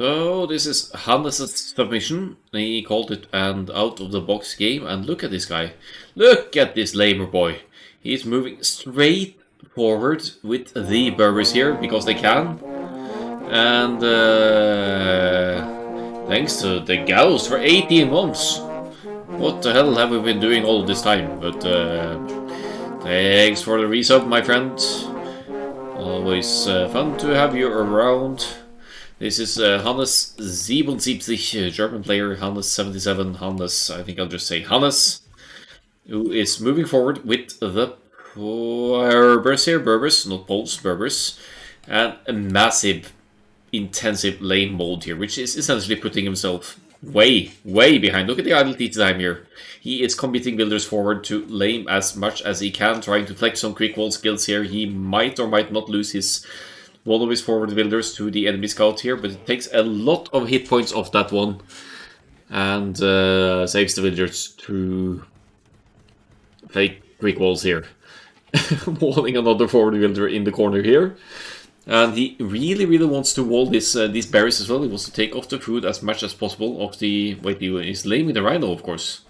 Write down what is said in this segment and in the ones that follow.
So this is Hannes' submission. He called it an out-of-the-box game, and look at this guy. Look at this lamer boy. He's moving straight forward with the Berbers here, because they can. And thanks to the Gauss for 18 months. What the hell have we been doing all this time? But thanks for the resub, my friend. Always fun to have you around. This is Hannes 77, German player, Hannes 77, Hannes, I think I'll just say Hannes, who is moving forward with the Berbers here, Berbers, not Poles, Berbers, and a massive, intensive lane mode here, which is essentially putting himself way behind. Look at the idle TT time here. He is committing builders forward to lane as much as he can, trying to flex some quick wall skills here. He might or might not lose one of his forward builders to the enemy scout here, but it takes a lot of hit points off that one and saves the villagers to play quick walls here. Walling another forward builder in the corner here. And he really wants to wall these berries as well. He wants to take off the food as much as possible of the... Wait, he's laming the rhino, of course.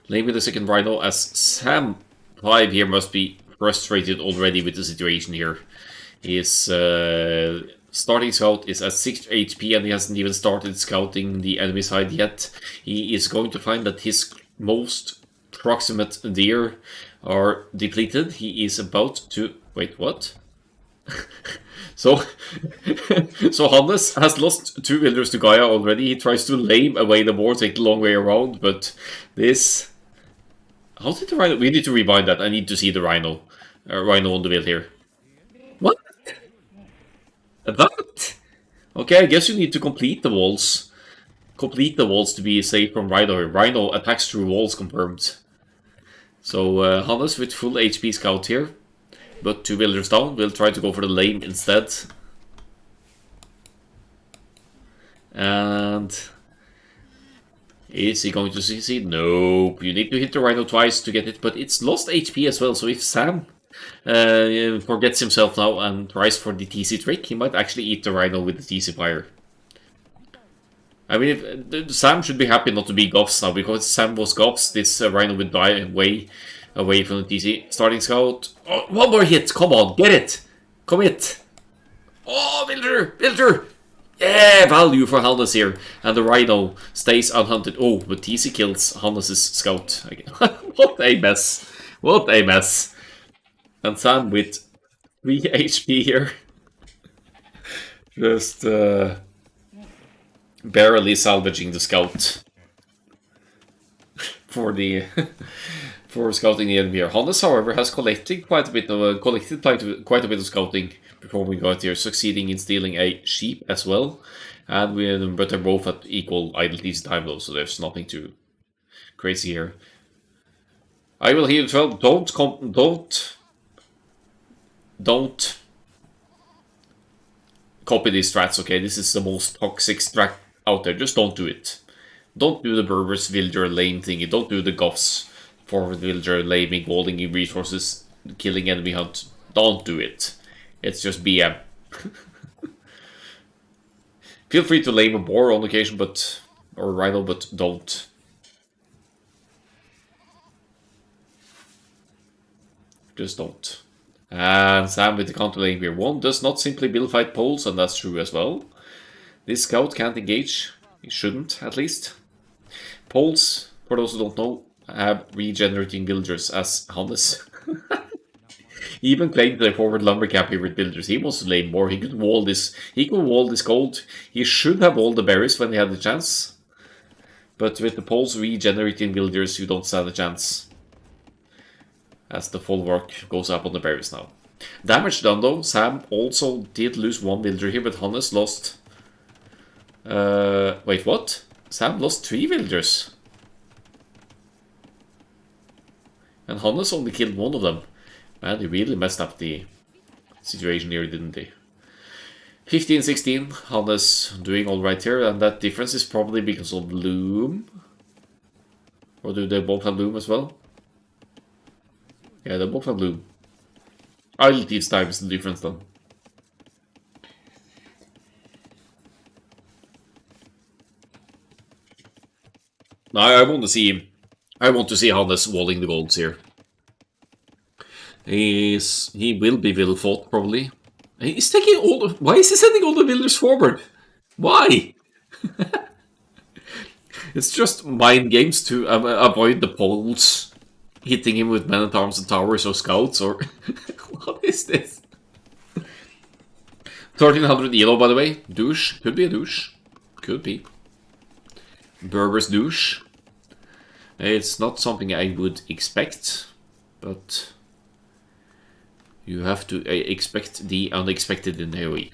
Laming the second rhino, as Sam 5 here must be frustrated already with the situation here. His starting scout is at 6 HP and he hasn't even started scouting the enemy side yet. He is going to find that his most proximate deer are depleted. He is about to... Wait, what? So Hannes has lost 2 villagers to Gaia already. He tries to lame away the board, take the long way around, but this... How did the rhino... We need to rebind that. I need to see the rhino. Rhino on the wheel here. What? That? Okay, I guess you need to complete the walls. Complete the walls to be safe from Rhino here. Rhino attacks through walls confirmed. So Hannes with full HP scout here. But 2 villagers down. We'll try to go for the lane instead. And... Is he going to succeed? Nope. You need to hit the rhino twice to get it, but it's lost HP as well. So if Sam forgets himself now and tries for the TC trick, he might actually eat the rhino with the TC fire. I mean, Sam should be happy not to be Goffs now, because if Sam was Goffs, this rhino would die way away from the TC. Starting scout. Oh, one more hit. Come on, get it. Commit. Oh, villager. Yeah, value for Hannes here. And the rhino stays unhunted. Oh, but TC kills Hannes' scout again. What a mess. What a mess. And Sam with 3 HP here. Just barely salvaging the scout. For the for scouting the enemy here. Hannes, however, has collected quite a bit of scouting before we got here, succeeding in stealing a sheep as well. And but they're both at equal idle TC time though, so there's nothing too crazy here. I will heal 12. Don't copy these strats, okay? This is the most toxic strat out there. Just don't do it. Don't do the Berbers villager lame thingy. Don't do the Goffs forward villager laming, walling in resources, killing enemy hunt. Don't do it. It's just BM. Feel free to lame a boar on occasion, or a rhino, but don't. Just don't. And Sam with the counter lane here. 1 does not simply build fight poles, and that's true as well. This scout can't engage. He shouldn't, at least. Poles, for those who don't know, have regenerating villagers as Hannes. He even claimed to forward lumber cap here with builders. He wants to lay more. He could wall this. He could wall this gold. He should have walled the berries when he had the chance. But with the poles regenerating villagers, you don't stand a chance. As the full work goes up on the berries now. Damage done though. Sam also did lose 1 villager here, but Hannes lost... wait, what? Sam lost 3 villagers. And Hannes only killed 1 of them. Man, he really messed up the situation here, didn't he? 15-16, Hannes doing alright here, and that difference is probably because of Loom. Or do they both have Loom as well? Yeah, they both have Loom. Idle Thieves time is the difference then. I want to see him. I want to see Hannes walling the golds here. He will be well fought probably. He's taking all the. Why is he sending all the builders forward? Why? It's just mind games to avoid the poles hitting him with men at arms and towers or scouts or what is this? 1300 elo by the way. Douche. Could be a douche. Could be. Berbers douche. It's not something I would expect, but you have to expect the unexpected in AoE.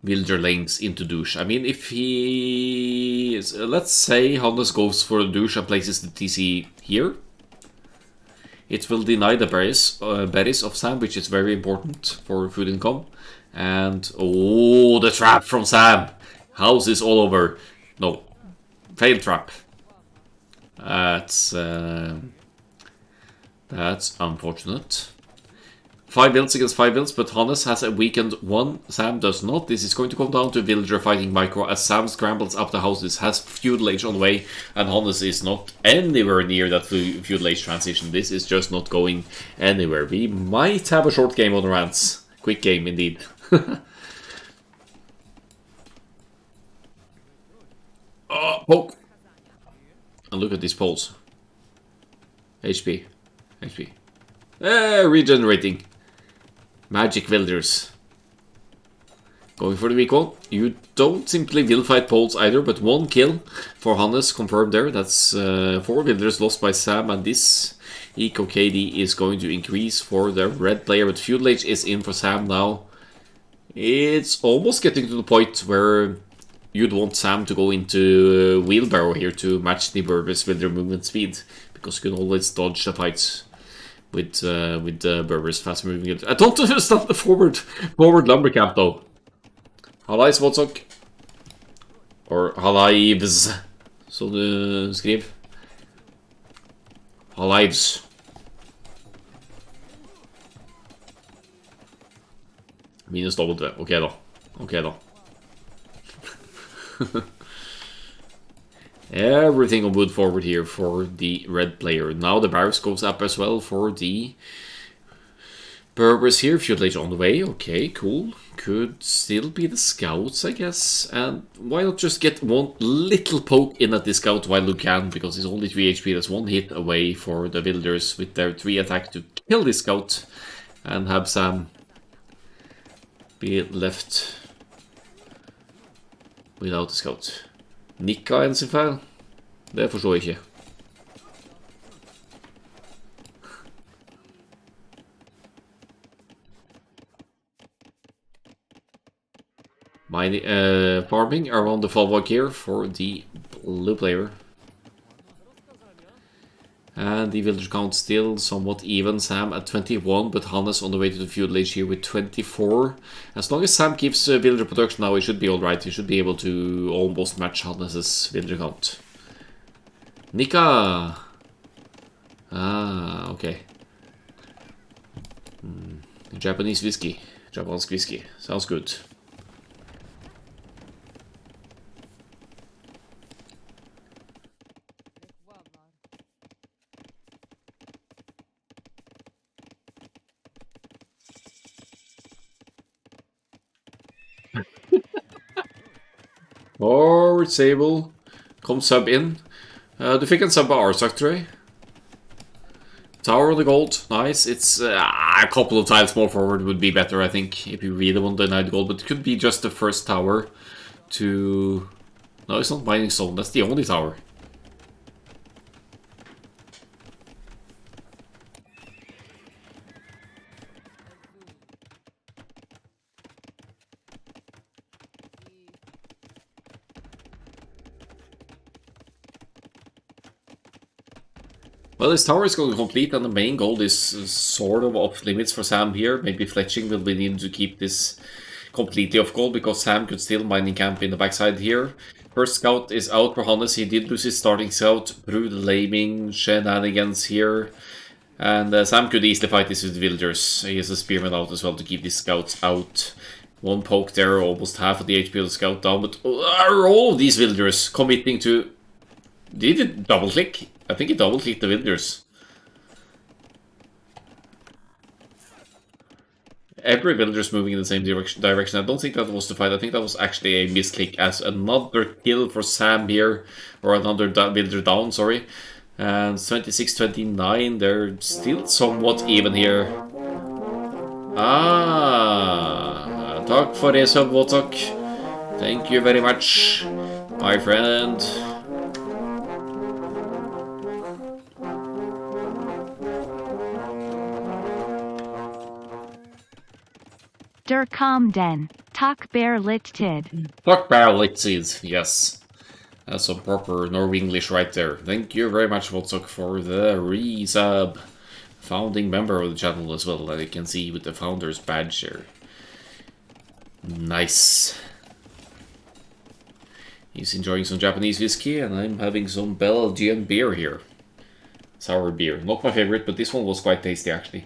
Villager lanes into douche. I mean, if he is, let's say Hannes goes for the douche and places the TC here, it will deny the berries of Sam, which is very important for food income. And oh, the trap from Sam! House is all over. No, failed trap. That's unfortunate. 5 builds against 5 builds, but Hannes has a weakened one. Sam does not. This is going to come down to villager fighting micro as Sam scrambles up the houses, has feudal age on the way, and Hannes is not anywhere near that feudal age transition. This is just not going anywhere. We might have a short game on the rants. Quick game indeed. Oh, poke! And look at these poles. HP. HP. Regenerating. Magic villagers. Going for the weak one. You don't simply will fight poles either, but 1 kill for Hannes confirmed there. That's 4 villagers lost by Sam, and this Eco KD is going to increase for the red player, but feudal age is in for Sam now. It's almost getting to the point where you'd want Sam to go into wheelbarrow here to match the Berbers with their movement speed, because you can always dodge the fights with Berbers fast moving. I don't understand the forward lumber camp though. Hallais, Wotsok. Or Hallaives, som du skriver. Hallaives. Minus W. Ok da. Ok da. Everything on wood forward here for the red player. Now the barracks goes up as well for the Berbers here. Feudal age on the way. Okay, cool. Could still be the scouts, I guess. And why not just get one little poke in at the scout while you can, because it's only 3 HP. That's 1 hit away for the villagers with their 3 attack to kill the scout and have Sam be left without the scout. Nikka en sin feil? Det forstår jeg ikke. Farming around the fallback here for the blue player. And the villager count still somewhat even. Sam at 21, but Hannes on the way to the feudal age here with 24. As long as Sam keeps villager production now, he should be alright. He should be able to almost match Hannes' villager count. Nikka! Ah, okay. Japanese whiskey. Japanese whiskey. Sounds good. Forward Sable. Kom sub in. Du fick en sub av Arsak, tror jeg. Tower of the Gold. Nice. It's a couple of tiles more forward would be better, I think, if you really want to deny the gold. But it could be just the first tower to... No, it's not Mining Stone. That's the only tower. Well, this tower is going complete, and the main goal is sort of off limits for Sam here. Maybe Fletching will be needed to keep this completely off goal, because Sam could still mining camp in the backside here. First scout is out for Hannes. He did lose his starting scout through the laming shenanigans here. And Sam could easily fight this with villagers. He has a spearman out as well to keep these scouts out. One poke there, almost half of the HP of the scout down, but are all of these villagers committing to... Did it double click? I think it double clicked the villagers. Every villager's moving in the same direction. I don't think that was the fight. I think that was actually a misclick as another kill for Sam here. Or another villager down, sorry. And 26-29, they're still somewhat even here. Tack för det Subvotok. Thank you very much, my friend. Der kom den. Tack bear littid. Tack bear littid, yes. That's some proper Norwegish right there. Thank you very much, Votok, for the resub. Founding member of the channel as well, that you can see with the founder's badge here. Nice. He's enjoying some Japanese whiskey, and I'm having some Belgian beer here. Sour beer. Not my favorite, but this one was quite tasty, actually.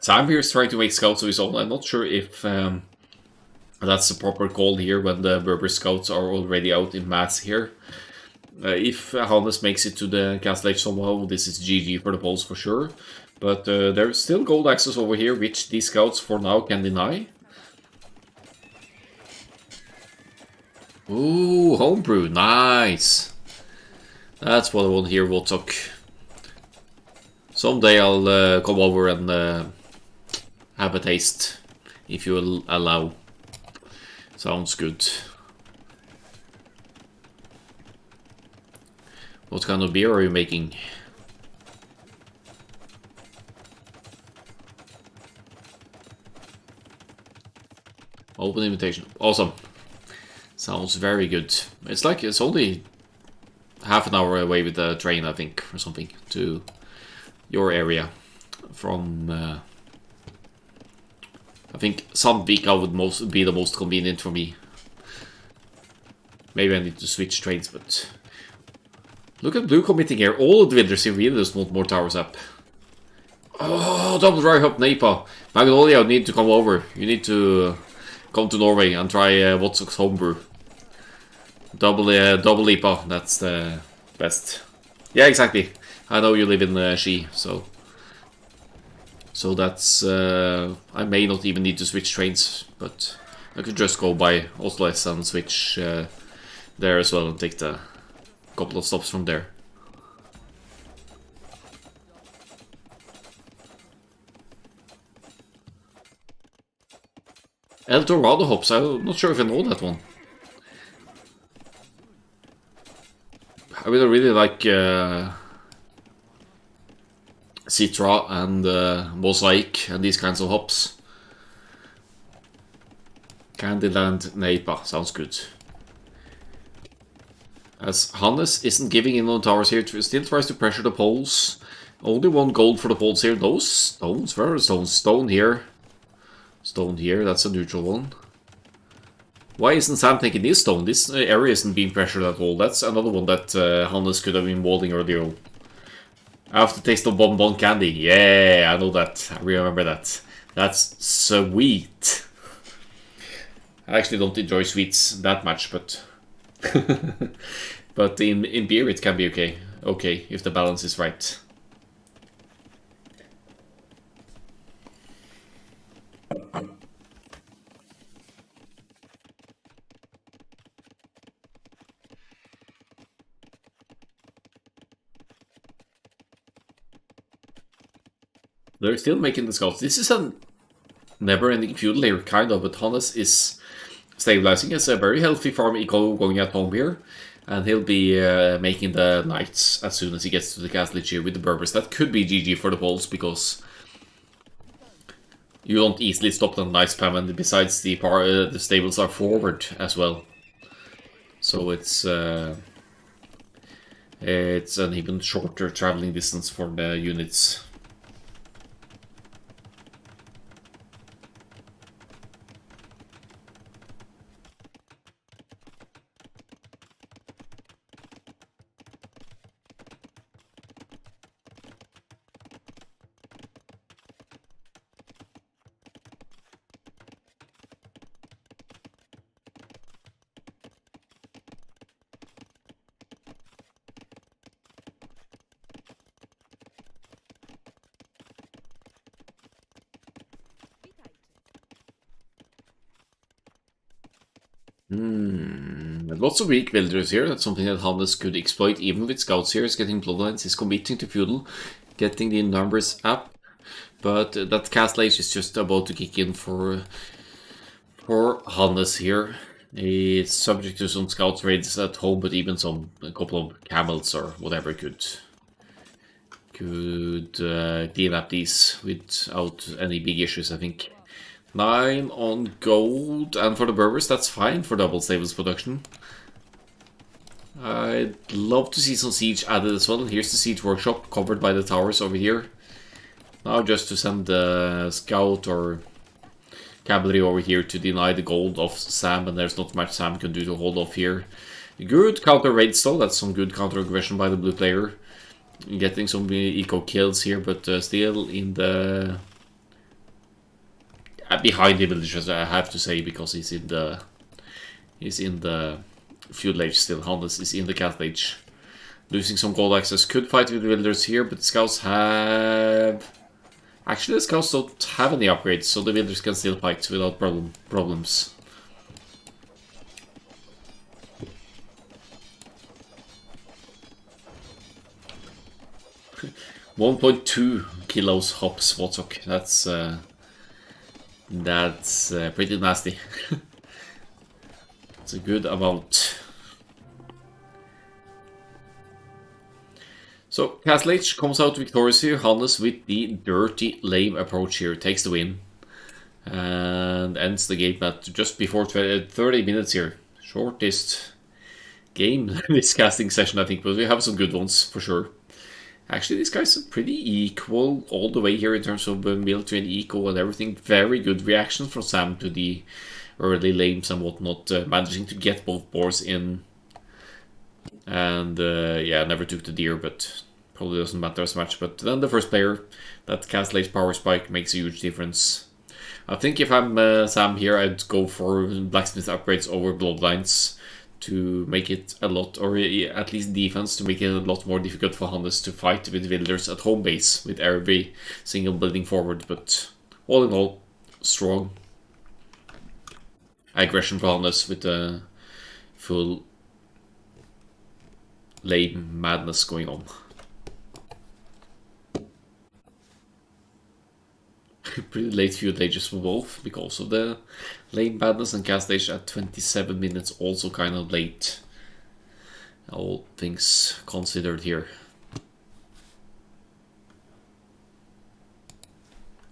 Sam here is trying to make scouts of his own. I'm not sure if that's the proper call here when the Berber scouts are already out in mass here. If Hannes makes it to the Castle Age somehow, this is GG for the Poles for sure. But there's still gold access over here, which these scouts for now can deny. Ooh, homebrew, nice. That's what I want here, Wotok. Someday I'll come over and have a taste, if you will allow. Sounds good. What kind of beer are you making? Open invitation. Awesome. Sounds very good. It's like it's only half an hour away with the train, I think, or something, to your area from I think Sandvika would be the most convenient for me. Maybe I need to switch trains, but look at Blue committing here. All of the villagers here really just want more towers up. Oh, double dry hop Napa. Magnolia, you need to come over. You need to come to Norway and try Wotsok's homebrew. Double IPA, that's the best. Yeah, exactly. I know you live in Ski, so that's I may not even need to switch trains, but I could just go by Oslo S and switch there as well and take the couple of stops from there. El Dorado hops, I'm not sure if I know that one. I really like Citra and Mosaic and these kinds of hops. Candyland Napa, sounds good. As Hannes isn't giving in on towers here, still tries to pressure the Poles. Only one gold for the Poles here. Those stones, where are stones? Stone here. Stone here, that's a neutral one. Why isn't Sam taking this stone? This area isn't being pressured at all. That's another one that Hannes could have been walling earlier. After taste of bonbon candy. Yeah, I know that. I remember that. That's sweet. I actually don't enjoy sweets that much, but but in beer it can be okay. Okay, if the balance is right. They're still making the scouts. This is a never-ending feudal layer, kind of, but Hannes is stabilizing. It's a very healthy farm eco going at home here, and he'll be making the knights as soon as he gets to the castle here with the Berbers. That could be GG for the Poles, because you don't easily stop the knight spam, and besides the stables are forward as well. So it's an even shorter traveling distance for the units. Lots of weak villagers here. That's something that Hannes could exploit even with scouts here. He's getting bloodlines, he's committing to feudal, getting the numbers up. But that castle age is just about to kick in for Hannes here. He's subject to some scouts raids at home, but even a couple of camels or whatever could clean up these without any big issues, I think. 9 on gold, and for the Berbers, that's fine for double stables production. I'd love to see some siege added as well. Here's the siege workshop covered by the towers over here. Now just to send the scout or cavalry over here to deny the gold of Sam, and there's not much Sam can do to hold off here. Good counter raids though, that's some good counter aggression by the blue player. Getting some eco kills here, but still in the... behind the villagers, I have to say, because he's in the feudal age still. Hannes is in the castle age. Losing some gold access. Could fight with the villagers here, but the scouts have... Actually, the scouts don't have any upgrades, so the villagers can still fight without problems. 1.2 kilos hops Wotok. That's pretty nasty. It's a good amount. So Castle H comes out victorious here. Hannes with the dirty lame approach here takes the win and ends the game at just before 30 minutes here. Shortest game this casting session, I think, but we have some good ones for sure. Actually, these guys are pretty equal all the way here in terms of military and eco and everything. Very good reactions from Sam to the early lames and whatnot, managing to get both boars in. And yeah, never took the deer, but probably doesn't matter as much. But then the first player, that Castle Age power spike makes a huge difference. I think if I'm Sam here, I'd go for blacksmith upgrades over bloodlines to make it a lot, or at least defense, to make it a lot more difficult for Hannes to fight with villagers at home base with every single building forward. But all in all, strong aggression for Hannes with a full lame madness going on. Pretty late feud ages for both because of the lame madness, and cast age at 27 minutes also kind of late. All things considered here.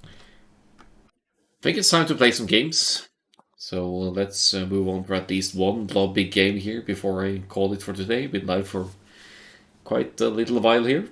I think it's time to play some games. So let's move on for at least one big game here before I call it for today. Been live for quite a little while here.